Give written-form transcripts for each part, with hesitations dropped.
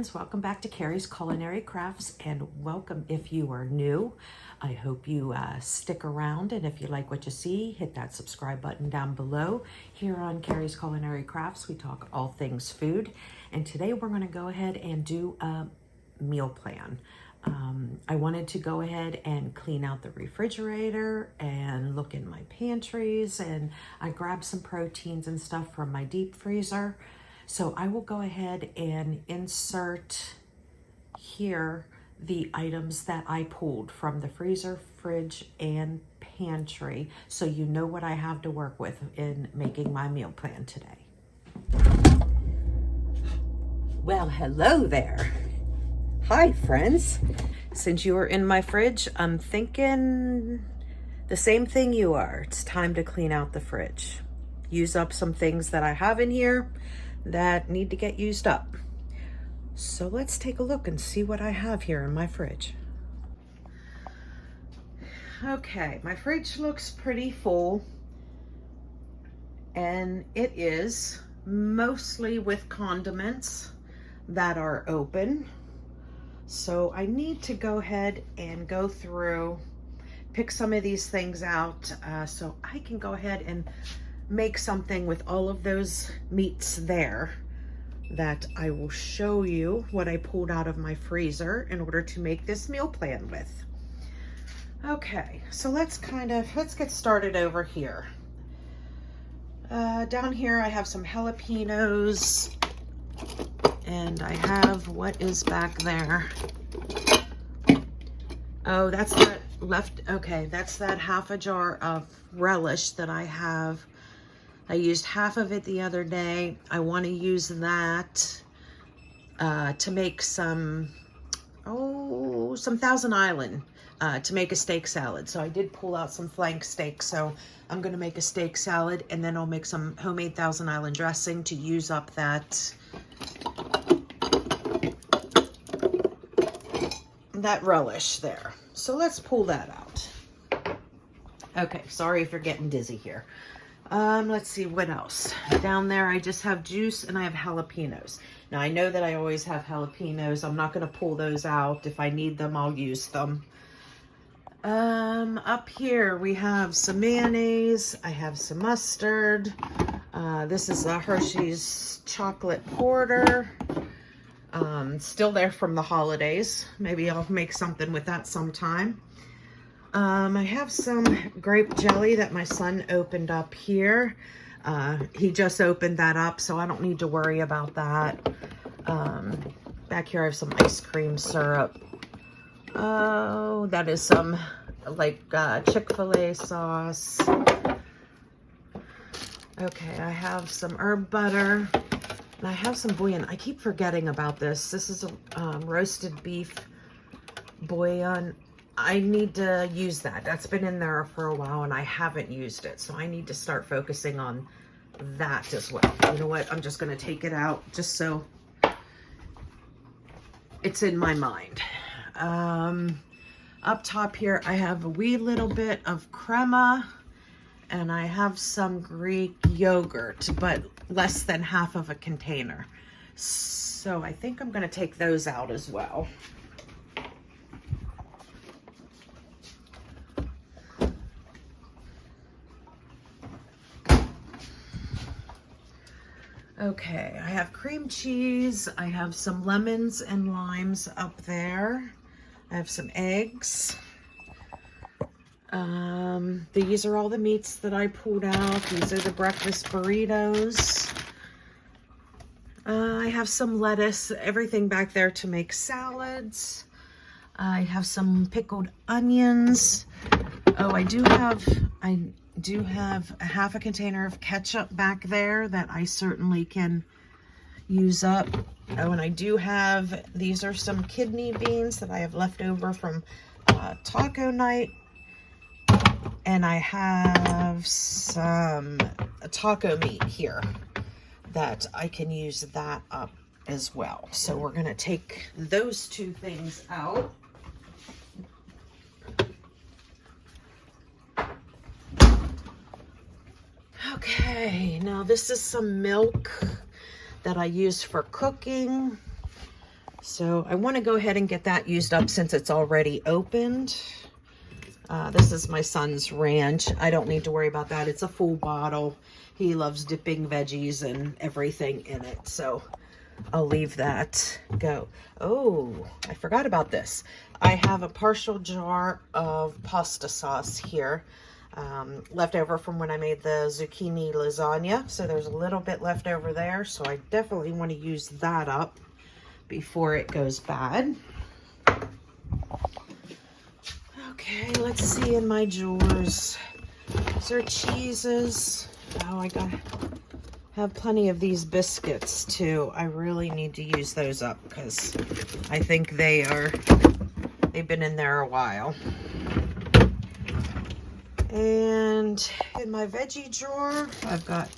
friends, welcome back to Carrie's Culinary Crafts, and welcome if you are new. I hope you stick around, and if you like what you see, hit that subscribe button down below. Here on Carrie's Culinary Crafts, we talk all things food, and today we're going to go ahead and do a meal plan. I wanted to go ahead and clean out the refrigerator and look in my pantries, and I grabbed some proteins and stuff from my deep freezer. So I will go ahead and insert here the items that I pulled from the freezer, fridge, and pantry, so you know what I have to work with in making my meal plan today. Well, hello there. Hi, friends. Since you are in my fridge, I'm thinking the same thing you are. It's time to clean out the fridge. Use up some things that I have in here that need to get used up. So let's take a look and see what I have here in my fridge. Okay, my fridge looks pretty full, and it is mostly with condiments that are open. So I need to go ahead and go through, pick some of these things out so I can go ahead and make something with all of those meats there that I will show you what I pulled out of my freezer in order to make this meal plan with. Okay, so let's get started over here. Down here I have some jalapenos, and I have, what is back there? Oh, that's that left, okay, that's that half a jar of relish that I have. I used half of it the other day. I want to use that to make some Thousand Island to make a steak salad. So I did pull out some flank steak. So I'm going to make a steak salad, and then I'll make some homemade Thousand Island dressing to use up that relish there. So let's pull that out. Okay, sorry if you're getting dizzy here. Let's see what else. Down there I just have juice, and I have jalapenos. Now I know that I always have jalapenos. I'm not going to pull those out. If I need them, I'll use them. Up here we have some mayonnaise. I have some mustard. This is a Hershey's chocolate porter. Still there from the holidays. Maybe I'll make something with that sometime. I have some grape jelly that my son opened up here. He just opened that up, so I don't need to worry about that. Back here I have some ice cream syrup. Oh, that is some Chick-fil-A sauce. Okay, I have some herb butter. And I have some bouillon. I keep forgetting about this. This is a roasted beef bouillon. I need to use that. That's been in there for a while, and I haven't used it. So I need to start focusing on that as well. You know what? I'm just going to take it out just so it's in my mind. Up top here, I have a wee little bit of crema, and I have some Greek yogurt, but less than half of a container. So I think I'm going to take those out as well. Okay, I have cream cheese. I have some lemons and limes up there. I have some eggs. These are all the meats that I pulled out. These are the breakfast burritos. I have some lettuce, everything back there to make salads. I have some pickled onions. Oh, I do have a half a container of ketchup back there that I certainly can use up. Oh, and I do have, these are some kidney beans that I have left over from taco night. And I have some taco meat here that I can use that up as well. So we're going to take those two things out. Okay, now this is some milk that I use for cooking. So I want to go ahead and get that used up since it's already opened. This is my son's ranch. I don't need to worry about that. It's a full bottle. He loves dipping veggies and everything in it. So I'll leave that go. Oh, I forgot about this. I have a partial jar of pasta sauce here, left over from when I made the zucchini lasagna. So there's a little bit left over there. So I definitely want to use that up before it goes bad. Okay, let's see in my drawers. Is there cheeses? Oh, I have plenty of these biscuits too. I really need to use those up because I think they've been in there a while. And in my veggie drawer, I've got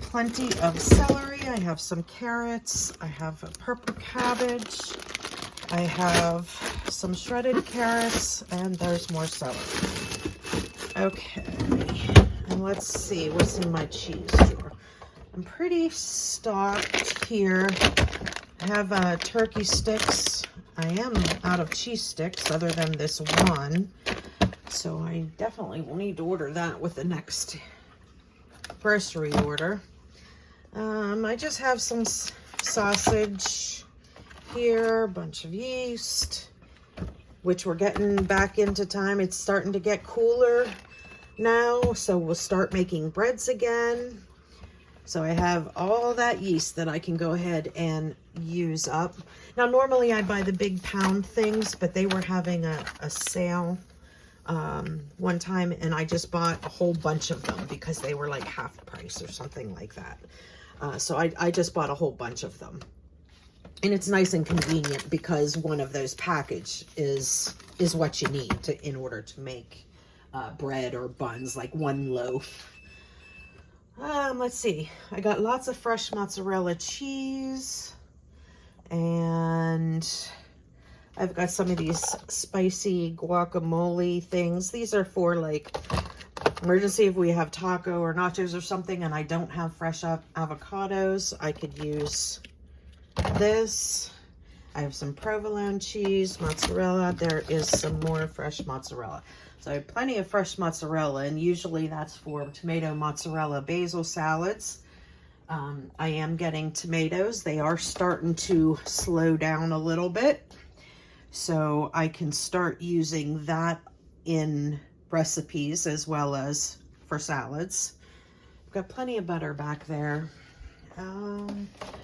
plenty of celery. I have some carrots. I have a purple cabbage. I have some shredded carrots, and there's more celery. Okay, and let's see what's in my cheese drawer. I'm pretty stocked here. I have turkey sticks. I am out of cheese sticks other than this one, so I definitely will need to order that with the next grocery order. I just have some sausage here, a bunch of yeast, which we're getting back into time. It's starting to get cooler now, so we'll start making breads again. So I have all that yeast that I can go ahead and use up. Now, normally I buy the big pound things, but they were having a sale one time, and I just bought a whole bunch of them because they were like half price or something like that. So I just bought a whole bunch of them. And it's nice and convenient because one of those package is what you need in order to make bread or buns, like one loaf. Let's see. I got lots of fresh mozzarella cheese, and I've got some of these spicy guacamole things. These are for like emergency if we have taco or nachos or something and I don't have fresh avocados. I could use this. I have some provolone cheese, mozzarella. There is some more fresh mozzarella. So I have plenty of fresh mozzarella, and usually that's for tomato, mozzarella, basil salads. I am getting tomatoes. They are starting to slow down a little bit, so I can start using that in recipes as well as for salads. I've got plenty of butter back there.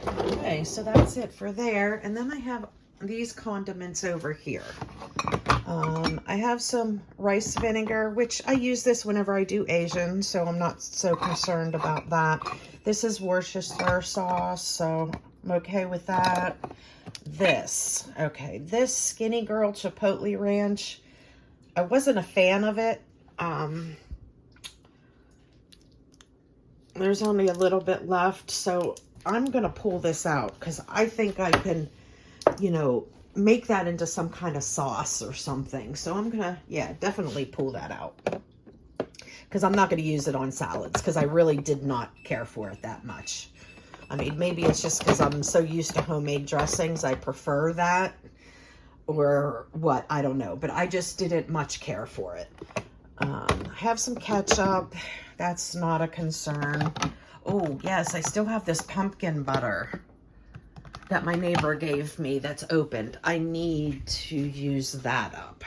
Okay, so that's it for there. And then I have these condiments over here. I have some rice vinegar, which I use this whenever I do Asian, so I'm not so concerned about that. This is Worcestershire sauce, so I'm okay with that. This Skinny Girl Chipotle Ranch, I wasn't a fan of it. There's only a little bit left, so I'm gonna pull this out because I think I can, make that into some kind of sauce or something. So I'm gonna, definitely pull that out because I'm not gonna use it on salads because I really did not care for it that much. I mean, maybe it's just because I'm so used to homemade dressings, I prefer that, or what, I don't know, but I just didn't much care for it. I have some ketchup. That's not a concern. Oh, yes, I still have this pumpkin butter that my neighbor gave me that's opened. I need to use that up.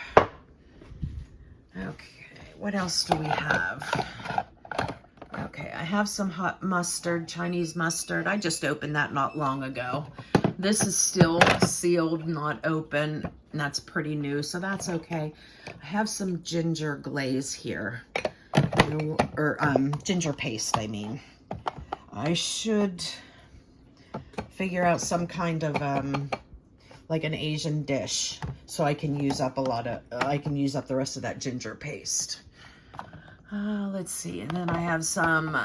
Okay, what else do we have? Okay, I have some hot mustard, Chinese mustard. I just opened that not long ago. This is still sealed, not open, and that's pretty new, so that's okay. I have some ginger glaze here, or ginger paste, I mean. I should figure out some kind of, like an Asian dish, so I can use up the rest of that ginger paste. Let's see, and then I have some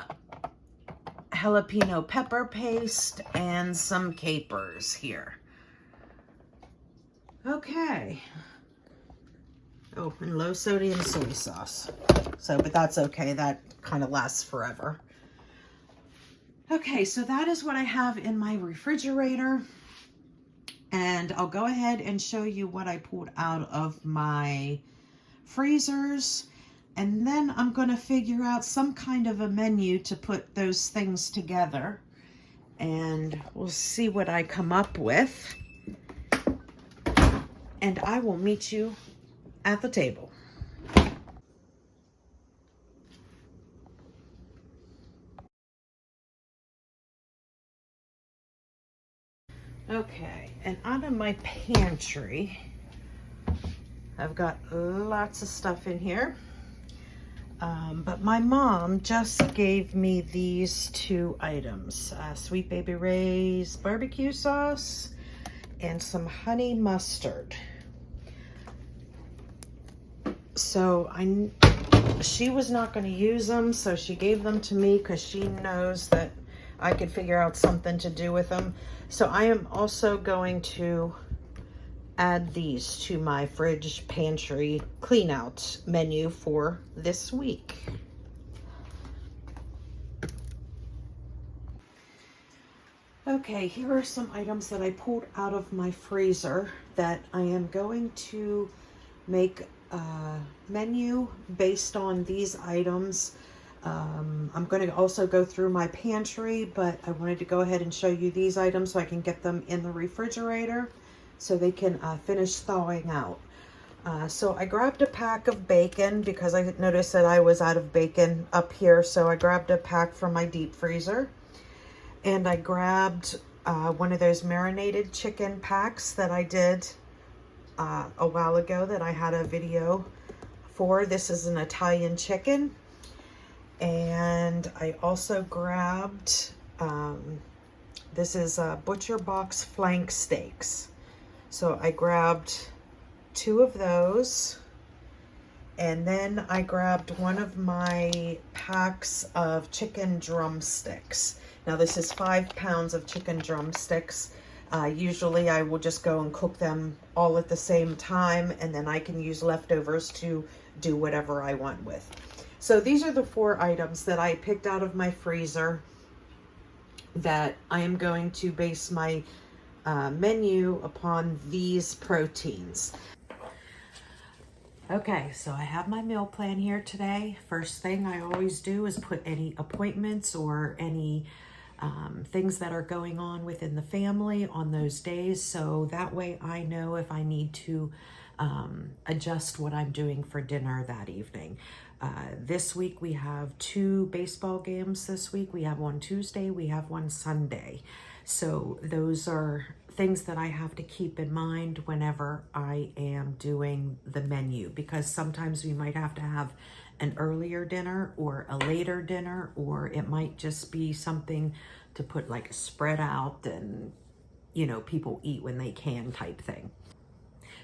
jalapeno pepper paste and some capers here. Okay. Oh, and low sodium soy sauce. So, but that's okay. That kind of lasts forever. Okay, so that is what I have in my refrigerator. And I'll go ahead and show you what I pulled out of my freezers. And then I'm going to figure out some kind of a menu to put those things together. And we'll see what I come up with. And I will meet you at the table. Okay, and out of my pantry, I've got lots of stuff in here. But my mom just gave me these two items, Sweet Baby Ray's barbecue sauce and some honey mustard. So she was not going to use them, so she gave them to me because she knows that I could figure out something to do with them. So I am also going to add these to my fridge pantry clean out menu for this week. Okay, here are some items that I pulled out of my freezer that I am going to make a menu based on these items. I'm going to also go through my pantry, but I wanted to go ahead and show you these items so I can get them in the refrigerator so they can finish thawing out. So I grabbed a pack of bacon because I noticed that I was out of bacon up here, so I grabbed a pack from my deep freezer. And I grabbed one of those marinated chicken packs that I did a while ago that I had a video for. This is an Italian chicken. And I also grabbed, this is Butcher Box flank steaks. So I grabbed 2 of those. And then I grabbed one of my packs of chicken drumsticks. Now this is 5 pounds of chicken drumsticks. Usually I will just go and cook them all at the same time, and then I can use leftovers to do whatever I want with. So these are the 4 items that I picked out of my freezer that I am going to base my menu upon these proteins. Okay, so I have my meal plan here today. First thing I always do is put any appointments or any things that are going on within the family on those days, so that way I know if I need to adjust what I'm doing for dinner that evening. This week we have 2 baseball games this week. We have one Tuesday, we have one Sunday. So those are things that I have to keep in mind whenever I am doing the menu, because sometimes we might have to have an earlier dinner or a later dinner, or it might just be something to put like a spread out and, you know, people eat when they can type thing.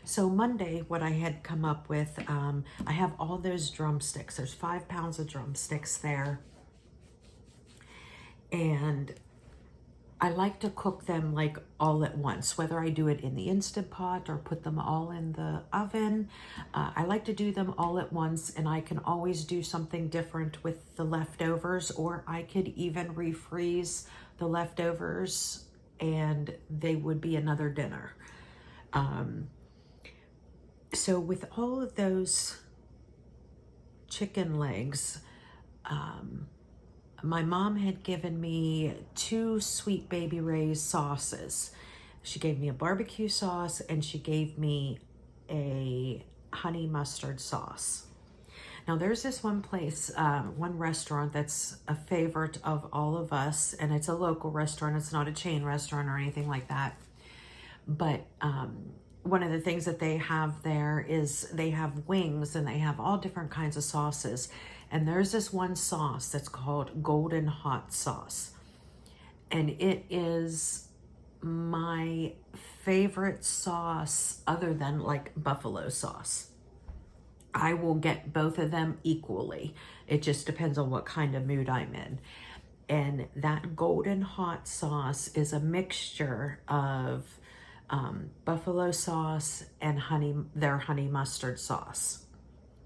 So Monday, what I had come up with, I have all those drumsticks. There's 5 pounds of drumsticks there. And I like to cook them like all at once, whether I do it in the Instant Pot or put them all in the oven. I like to do them all at once, and I can always do something different with the leftovers, or I could even refreeze the leftovers and they would be another dinner. So with all of those chicken legs, my mom had given me 2 Sweet Baby Ray's sauces. She gave me a barbecue sauce and she gave me a honey mustard sauce. Now there's this one place, one restaurant that's a favorite of all of us, and it's a local restaurant. It's not a chain restaurant or anything like that. But one of the things that they have there is they have wings, and they have all different kinds of sauces. And there's this one sauce that's called Golden Hot Sauce. And it is my favorite sauce other than like buffalo sauce. I will get both of them equally. It just depends on what kind of mood I'm in. And that Golden Hot Sauce is a mixture of buffalo sauce and their honey mustard sauce.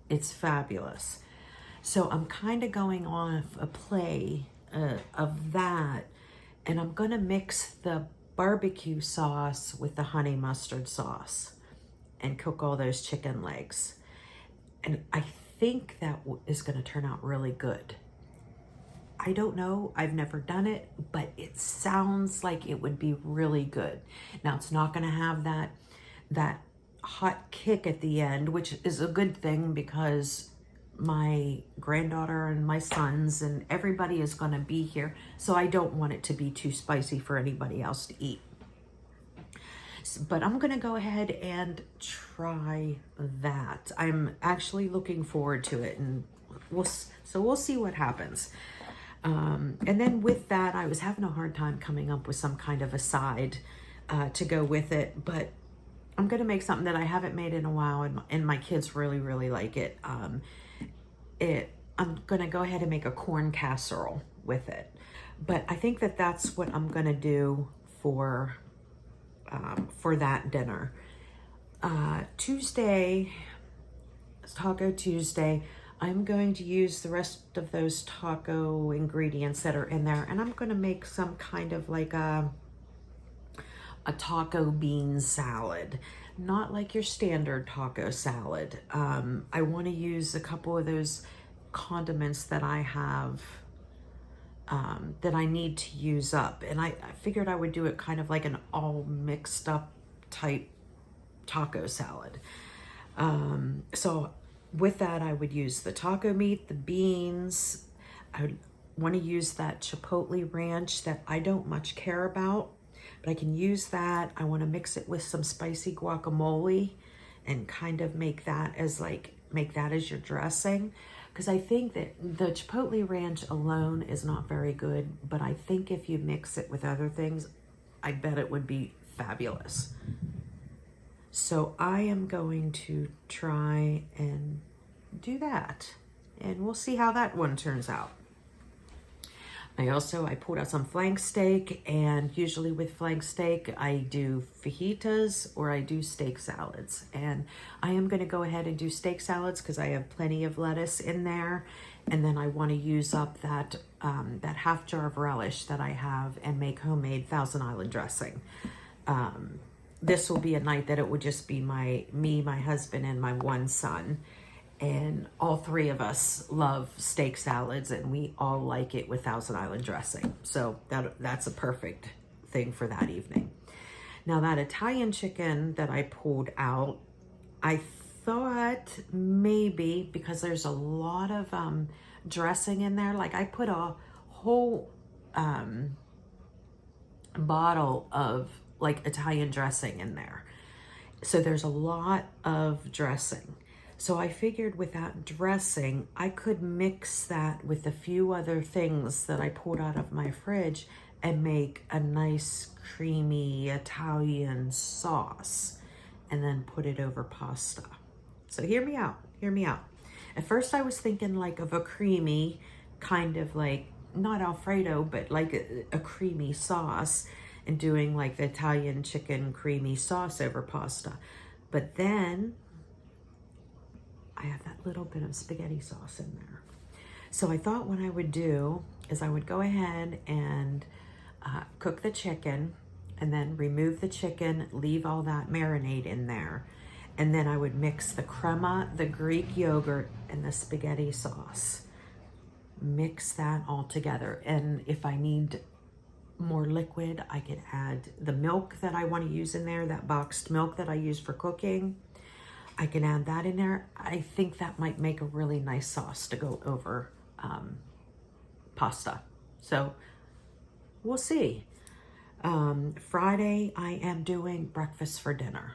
It's fabulous. So I'm kind of going off a play of that And I'm gonna mix the barbecue sauce with the honey mustard sauce and cook all those chicken legs. And I think that is gonna turn out really good. I don't know, I've never done it, but it sounds like it would be really good. Now it's not gonna have that hot kick at the end, which is a good thing because my granddaughter and my sons and everybody is gonna be here. So I don't want it to be too spicy for anybody else to eat. But I'm gonna go ahead and try that. I'm actually looking forward to it, and we'll see what happens. And then with that, I was having a hard time coming up with some kind of a side to go with it, but I'm gonna make something that I haven't made in a while, and my kids really, really like it. I'm gonna go ahead and make a corn casserole with it. But I think that that's what I'm gonna do for that dinner. Tuesday, Taco Tuesday, I'm going to use the rest of those taco ingredients that are in there, and I'm gonna make some kind of like a taco bean salad. Not like your standard taco salad. I wanna use a couple of those condiments that I have that I need to use up. And I figured I would do it kind of like an all mixed up type taco salad. So with that, I would use the taco meat, the beans. I would want to use that chipotle ranch that I don't much care about, but I can use that. I want to mix it with some spicy guacamole and kind of make that as your dressing. Because I think that the chipotle ranch alone is not very good, but I think if you mix it with other things, I bet it would be fabulous. So I am going to try and do that, and we'll see how that one turns out. I pulled out some flank steak, and usually with flank steak, I do fajitas or I do steak salads. And I am gonna go ahead and do steak salads because I have plenty of lettuce in there. And then I wanna use up that half jar of relish that I have and make homemade Thousand Island dressing. This will be a night that it would just be me, my husband, and my one son. And all three of us love steak salads, and we all like it with Thousand Island dressing. So that's a perfect thing for that evening. Now that Italian chicken that I pulled out, I thought maybe because there's a lot of dressing in there, like I put a whole bottle of like Italian dressing in there. So there's a lot of dressing. So I figured with that dressing, I could mix that with a few other things that I pulled out of my fridge and make a nice creamy Italian sauce and then put it over pasta. So hear me out. At first I was thinking like of a creamy, kind of like, not Alfredo, but like a creamy sauce, and doing like the Italian chicken creamy sauce over pasta. But then I have that little bit of spaghetti sauce in there. So I thought what I would do is I would go ahead and cook the chicken, and then remove the chicken, leave all that marinade in there. And then I would mix the crema, the Greek yogurt, and the spaghetti sauce. Mix that all together. And if I need more liquid, I could add the milk that I want to use in there, that boxed milk that I use for cooking. I can add that in there. I think that might make a really nice sauce to go over pasta. So we'll see. Friday, I am doing breakfast for dinner.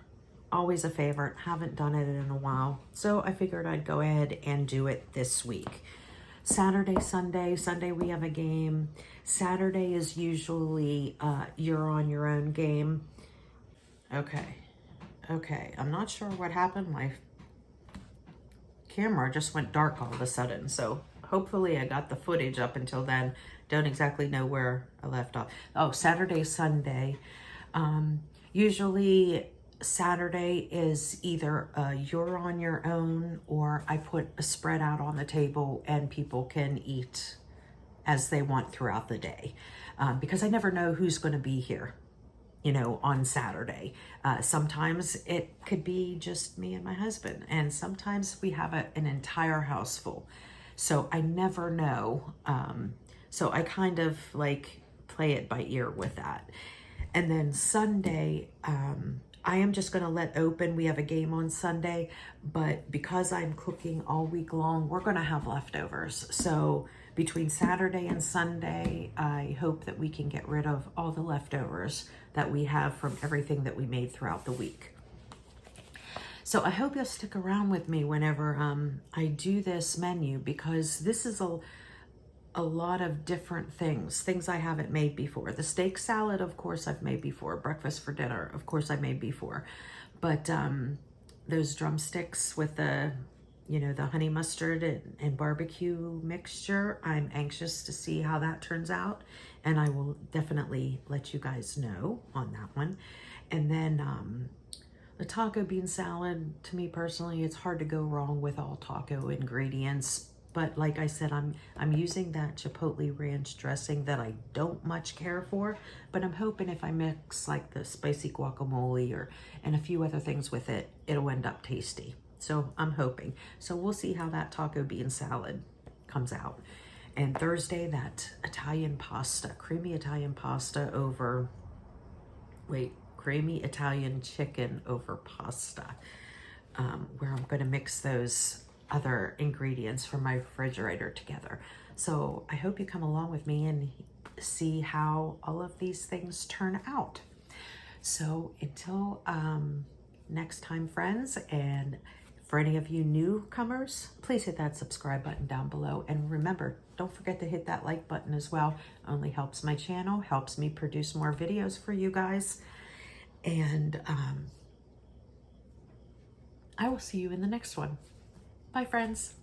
Always a favorite. Haven't done it in a while. So I figured I'd go ahead and do it this week. Saturday, Sunday we have a game. Saturday is usually you're on your own game. Okay, I'm not sure what happened. My camera just went dark all of a sudden. So hopefully I got the footage up until then. Don't exactly know where I left off. Oh, Saturday, Sunday. Usually Saturday is either you're on your own, or I put a spread out on the table and people can eat as they want throughout the day, because I never know who's going to be here, you know, on Saturday. Sometimes it could be just me and my husband, and sometimes we have an entire house full. So I never know. So I kind of like play it by ear with that. And then Sunday, I am just going to let open. We have a game on Sunday, but because I'm cooking all week long, we're going to have leftovers. So between Saturday and Sunday, I hope that we can get rid of all the leftovers that we have from everything that we made throughout the week. So I hope you'll stick around with me whenever I do this menu, because this is a lot of different things I haven't made before. The steak salad, of course, I've made before. Breakfast for dinner, of course, I made before. But those drumsticks with the, you know, the honey mustard and barbecue mixture, I'm anxious to see how that turns out. And I will definitely let you guys know on that one. And then the taco bean salad, to me personally, it's hard to go wrong with all taco ingredients. But like I said, I'm using that Chipotle ranch dressing that I don't much care for, but I'm hoping if I mix like the spicy guacamole and a few other things with it, it'll end up tasty. So I'm hoping. So we'll see how that taco bean salad comes out. And Thursday, that Italian pasta, creamy Italian pasta over, creamy Italian chicken over pasta, where I'm going to mix those other ingredients from my refrigerator together. So I hope you come along with me and see how all of these things turn out. So until next time, friends, and for any of you newcomers, please hit that subscribe button down below. And remember, don't forget to hit that like button as well. It only helps my channel, helps me produce more videos for you guys. And I will see you in the next one. Bye, friends.